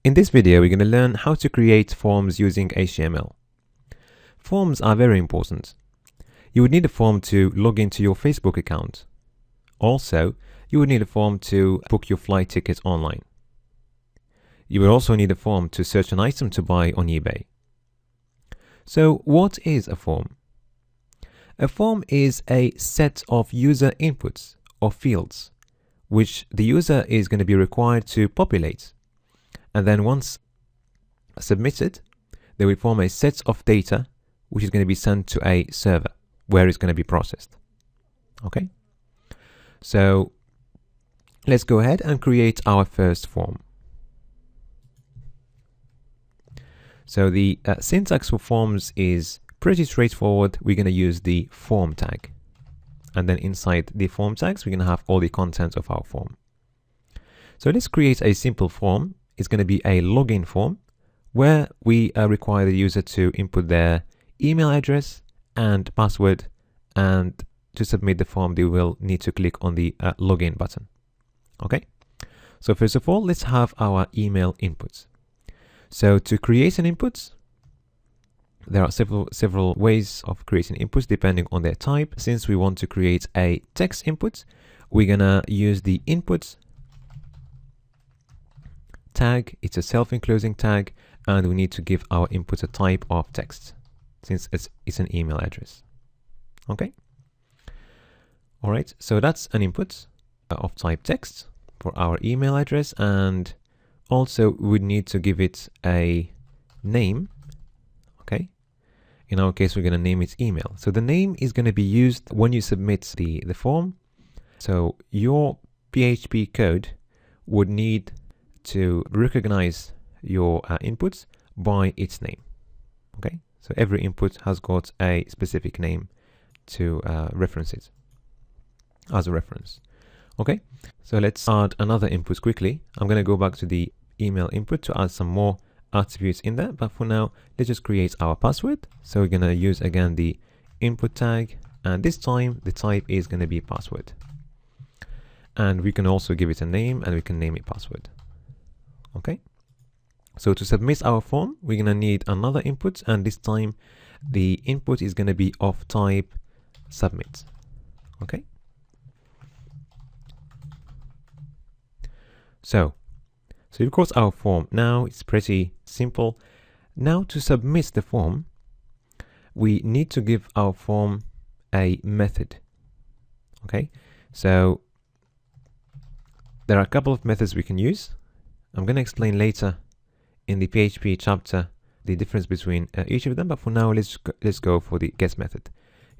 In this video, we're going to learn how to create forms using HTML. Forms are very important. You would need a form to log into your Facebook account. Also, you would need a form to book your flight ticket online. You would also need a form to search an item to buy on eBay. So, what is a form? A form is a set of user inputs or fields, which the user is going to be required to populate. And then once submitted, they will form a set of data which is going to be sent to a server where it's going to be processed. Okay, so let's go ahead and create our first form. So the syntax for forms is pretty straightforward. We're going to use the form tag, and then inside the form tags we're going to have all the content of our form. So let's create a simple form. It's going to be a login form where we require the user to input their email address and password, and to submit the form they will need to click on the login button. Okay, so first of all, let's have our email inputs. So to create an input, there are several ways of creating inputs depending on their type. Since we want to create a text input, we're gonna use the input tag. It's a self-enclosing tag, and we need to give our input a type of text since it's an email address. Okay, all right, so that's an input of type text for our email address, and also we need to give it a name. Okay, in our case we're going to name it email. So the name is going to be used when you submit the form. So your PHP code would need to recognize your inputs by its name. Okay, so every input has got a specific name to reference it as a reference. Okay, so let's add another input quickly. I'm going to go back to the email input to add some more attributes in there, but for now let's just create our password. So we're going to use again the input tag, and this time the type is going to be password, and we can also give it a name, and we can name it password. Okay, so to submit our form we're going to need another input, and this time the input is going to be of type submit. Okay, so we've got our form. Now it's pretty simple. Now to submit the form, we need to give our form a method. Okay, so there are a couple of methods we can use. I'm going to explain later in the PHP chapter the difference between each of them, but for now let's go for the get method.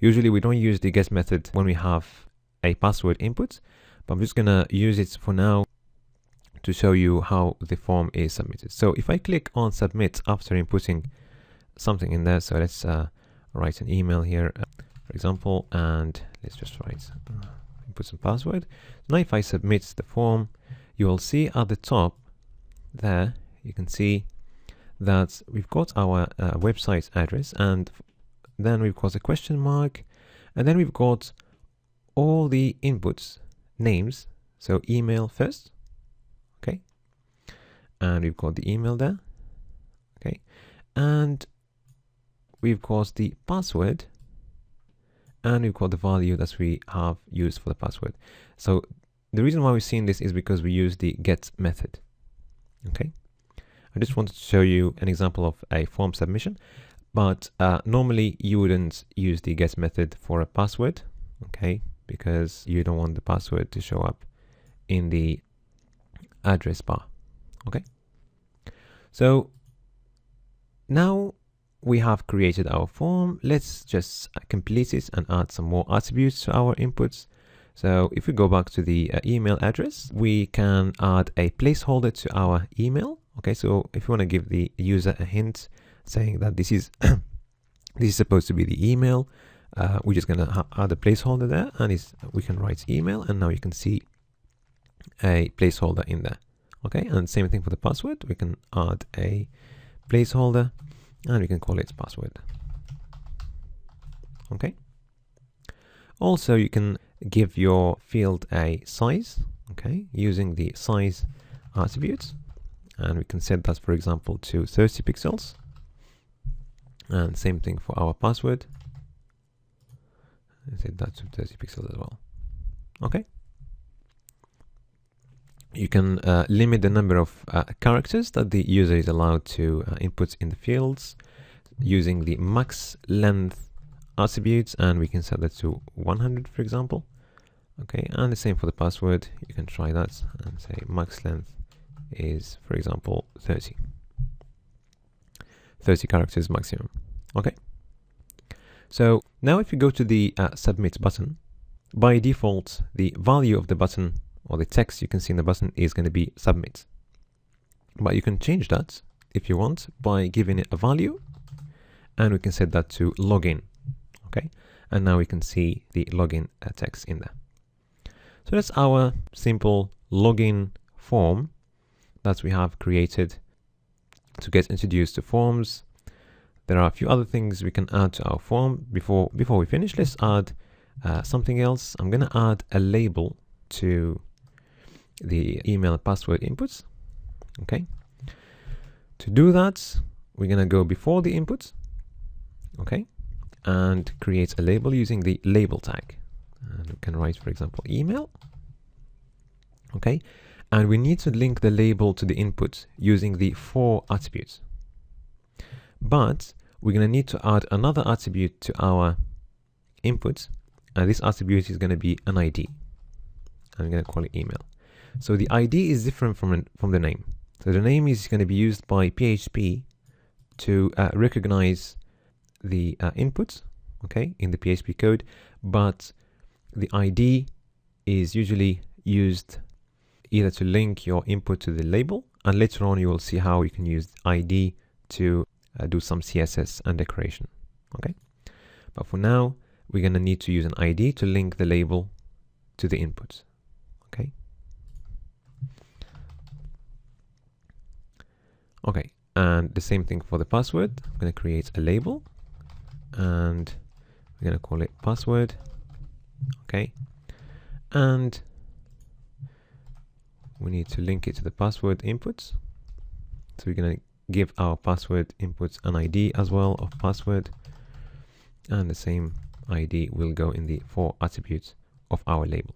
Usually we don't use the get method when we have a password input, but I'm just going to use it for now to show you how the form is submitted. So if I click on submit after inputting something in there, so let's write an email here, for example, and let's just write input some password. Now if I submit the form, you will see at the top there, you can see that we've got our website address, and then we've got a question mark, and then we've got all the inputs names. So email first, okay, and we've got the email there, okay, and we've got the password, and we've got the value that we have used for the password. So the reason why we're seeing this is because we use the get method. Okay, I just wanted to show you an example of a form submission, but normally you wouldn't use the get method for a password, okay, because you don't want the password to show up in the address bar. Okay, so now we have created our form. Let's just complete it and add some more attributes to our inputs. So if we go back to the email address, we can add a placeholder to our email. Okay, so if you want to give the user a hint saying that this is this is supposed to be the email, we're just going to add a placeholder there, and we can write email, and now you can see a placeholder in there. Okay, and same thing for the password. We can add a placeholder, and we can call it password. Okay, also you can give your field a size, okay, using the size attributes, and we can set that, for example, to 30 pixels. And same thing for our password. And set that to 30 pixels as well. Okay. You can limit the number of characters that the user is allowed to input in the fields using the max length attributes, and we can set that to 100, for example. Okay, and the same for the password. You can try that and say max length is, for example, 30 characters maximum. Okay. So now if you go to the submit button, by default, the value of the button or the text you can see in the button is going to be submit. But you can change that if you want by giving it a value, and we can set that to login. Okay. And now we can see the login text in there. So that's our simple login form that we have created to get introduced to forms. There are a few other things we can add to our form. Before we finish, let's add something else. I'm going to add a label to the email password inputs. Okay. To do that, we're going to go before the inputs. Okay. And create a label using the label tag. And we can write, for example, email. Okay. And we need to link the label to the input using the for attributes. But we're going to need to add another attribute to our input. And this attribute is going to be an ID. I'm going to call it email. So the ID is different from the name. So the name is going to be used by PHP to recognize the inputs, okay, in the PHP code, but the ID is usually used either to link your input to the label, and later on you will see how you can use ID to do some CSS and decoration. Okay, but for now we're going to need to use an ID to link the label to the inputs. Okay. Okay, and the same thing for the password. I'm going to create a label and we're going to call it password. Okay, and we need to link it to the password inputs. So we're going to give our password inputs an ID as well of password, and the same ID will go in the for attributes of our label.